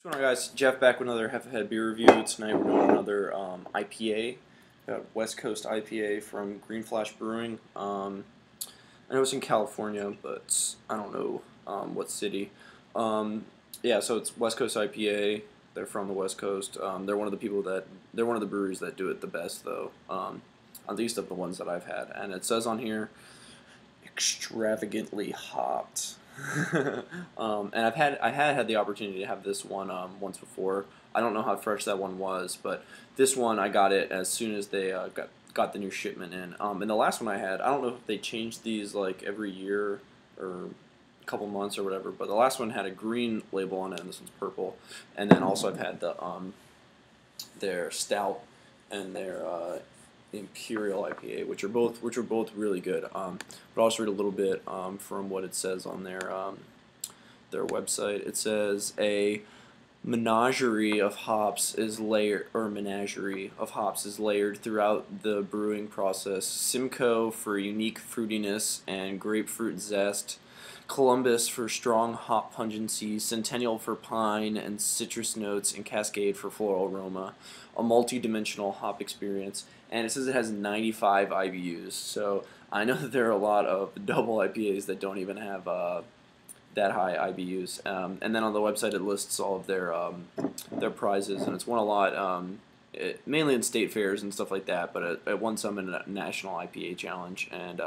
What's going on, guys? Jeff back with another Half a Head beer review. Tonight we're doing another IPA. Got West Coast IPA from Green Flash Brewing. I know it's in California, but I don't know what city. Yeah, so it's West Coast IPA. They're from the West Coast. They're one of the breweries that do it the best, though. At least of the ones that I've had. And it says on here, extravagantly hopped. And I had the opportunity to have this one once before. I don't know how fresh that one was, but this one I got it as soon as they got the new shipment in. And the last one I had, I don't know if they changed these like every year or a couple months or whatever, but the last one had a green label on it, and this one's purple. And then also I've had their stout and their Imperial IPA, which are both really good. But I'll just read a little bit from what it says on their website. It says a menagerie of hops is layered throughout the brewing process. Simcoe for unique fruitiness and grapefruit zest. Columbus for strong hop pungency, Centennial for pine and citrus notes, and Cascade for floral aroma. A multi-dimensional hop experience, and it says it has 95 IBUs. So I know that there are a lot of double IPAs that don't even have that high IBUs. And then on the website it lists all of their prizes, and it's won a lot. Mainly in state fairs and stuff like that, but it won some in a national IPA challenge, and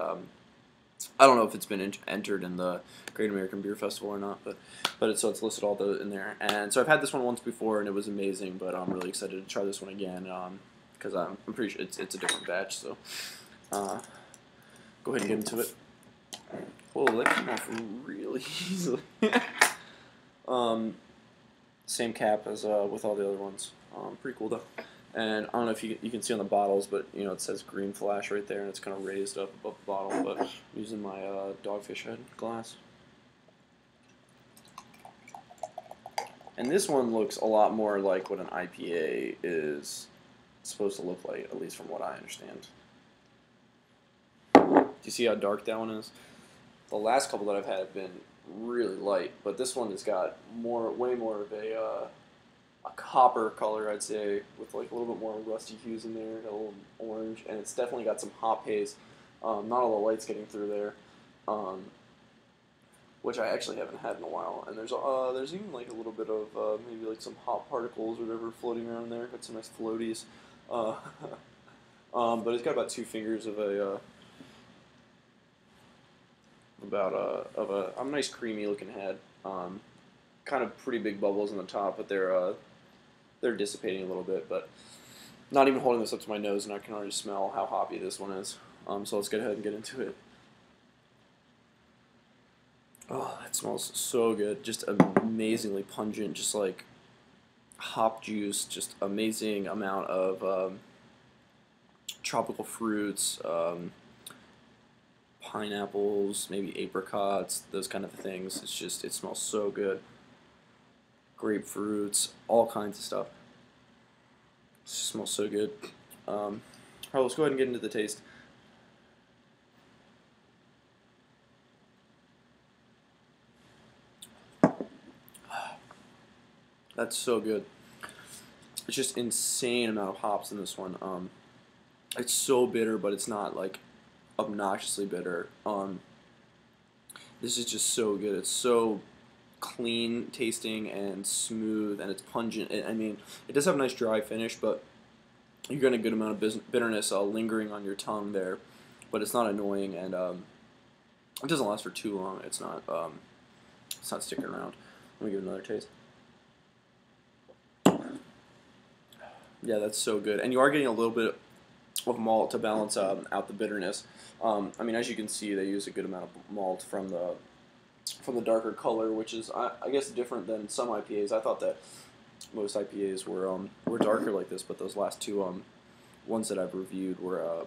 I don't know if it's been entered in the Great American Beer Festival or not, but it's listed all in there. And so I've had this one once before, and it was amazing. But I'm really excited to try this one again because I'm pretty sure it's a different batch. So go ahead and get into it. Whoa, that came off really easily. Same cap as with all the other ones. Pretty cool though. And I don't know if you can see on the bottles, but you know it says Green Flash right there, and it's kind of raised up above the bottle. But I'm using my Dogfish Head glass. And this one looks a lot more like what an IPA is supposed to look like, at least from what I understand. Do you see how dark that one is? The last couple that I've had have been really light, but this one has got way more of a copper color, I'd say, with like a little bit more rusty hues in there, got a little orange, and it's definitely got some hop haze. Not all the light's getting through there, which I actually haven't had in a while. And there's even like a little bit of maybe like some hop particles or whatever floating around there. Got some nice floaties, but it's got about 2 fingers of a nice creamy looking head. Kind of pretty big bubbles on the top, but they're dissipating a little bit, but not even holding this up to my nose, and I can already smell how hoppy this one is. So let's go ahead and get into it. Oh, that smells so good. Just amazingly pungent, just like hop juice, just amazing amount of tropical fruits, pineapples, maybe apricots, those kind of things. It smells so good. Grapefruits, all kinds of stuff. It smells so good. Alright, let's go ahead and get into the taste. That's so good. It's just insane amount of hops in this one. It's so bitter, but it's not like obnoxiously bitter. This is just so good. It's so clean tasting and smooth, and it's pungent. I mean, it does have a nice dry finish, but you're getting a good amount of bitterness lingering on your tongue there, but it's not annoying, and it doesn't last for too long. It's not sticking around. Let me give it another taste. Yeah, that's so good, and you are getting a little bit of malt to balance out the bitterness. I mean, as you can see, they use a good amount of malt from the darker color, which is I guess different than some IPAs. I thought that most IPAs were darker like this, but those last two ones that I've reviewed were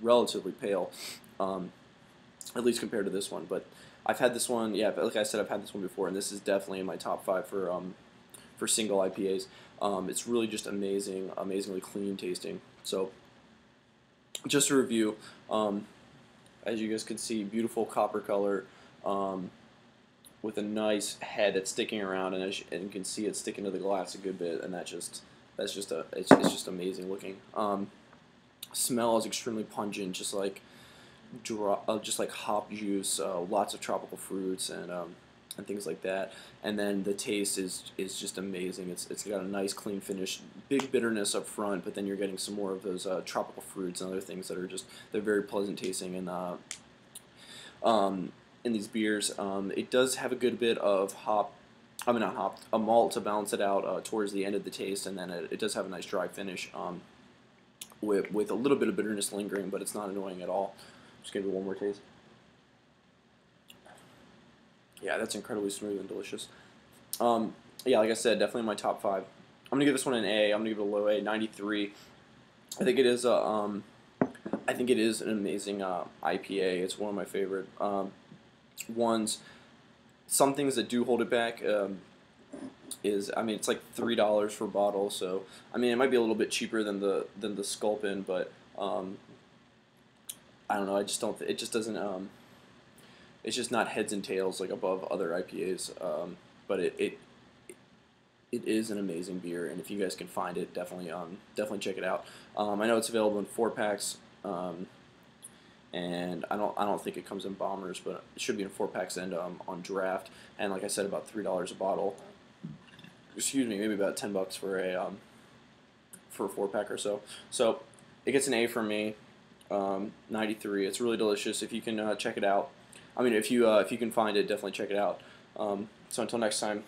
relatively pale, at least compared to this one. But I've had this one, yeah, like I said, I've had this one before, and this is definitely in my top 5 for single IPAs. It's really just amazingly clean tasting. So just to review, as you guys can see, beautiful copper color. with a nice head that's sticking around, and and you can see it's sticking to the glass a good bit, and it's just amazing looking. Smell is extremely pungent, just like hop juice, lots of tropical fruits and things like that. And then the taste is just amazing. It's got a nice clean finish, big bitterness up front, but then you're getting some more of those tropical fruits and other things that are they're very pleasant tasting in these beers. It does have a good bit of hop. I mean, not hop, a malt to balance it out towards the end of the taste, and then it does have a nice dry finish with a little bit of bitterness lingering, but it's not annoying at all. Just give it one more taste. Yeah, that's incredibly smooth and delicious. Yeah, like I said, definitely my top 5. I'm gonna give this one an A. I'm gonna give it a low A, 93. I think it is I think it is an amazing IPA. It's one of my favorite ones. Some things that do hold it back is, I mean, it's like $3 for a bottle. So I mean, it might be a little bit cheaper than the Sculpin, but I don't know. I just don't. It just doesn't. It's just not heads and tails like above other IPAs. But it is an amazing beer, and if you guys can find it, definitely check it out. I know it's available in 4-packs, and I don't think it comes in bombers, but it should be in 4-packs and on draft. And like I said, about $3 a bottle. Excuse me, maybe about $10 for a 4-pack or so. So it gets an A from me. 93. It's really delicious. If you can check it out. I mean, if you can find it, definitely check it out. So until next time.